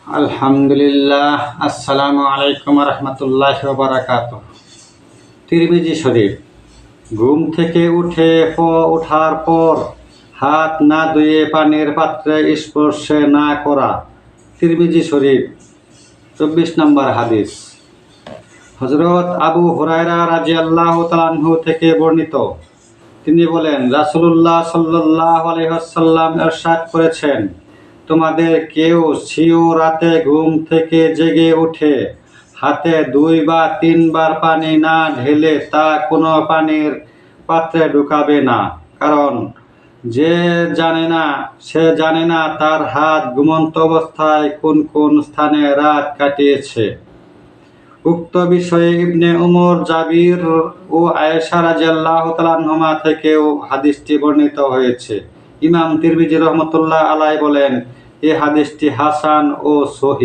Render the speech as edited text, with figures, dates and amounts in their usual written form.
আলহামদুলিল্লাহ। আসসালামু আলাইকুম রহমতুল্লাহ বারাকাতুহ। তিরমিজি শরীফ। ঘুম থেকে ওঠার পর হাত না ধুয়ে পানির পাত্রে স্পর্শ না করা। তিরমিজি শরীফ 24 নম্বর হাদিস। হযরত আবু হুরায়রা রাদিয়াল্লাহু তাআলা আনহু থেকে বর্ণিত, তিনি বলেন, রাসূলুল্লাহ সাল্লাল্লাহু আলাইহি ওয়াসাল্লাম ইরশাদ করেছেন, তোমাদের কেউ স্বীয় রাতে ঘুম থেকে জেগে উঠে হাতে 2 বা 3 বার পানি না ঢেলে তা কোনো পানির পাত্রে ঢুকাবে না, কারণ সে জানে না তার হাত ঘুমন্ত অবস্থায় কোন কোন স্থানে রাত কাটিয়েছে। উক্ত বিষয়ে ইবনে উমর, জাবির ও আয়েশা রাদিয়াল্লাহু তাআলা আনহুমা থেকেও হাদিসটি বর্ণিত হয়েছে। ইমাম তিরমিজি রহমতুল্লাহ আলাইহি বলেন, এই হাদিসটি হাসান ও সহিহ।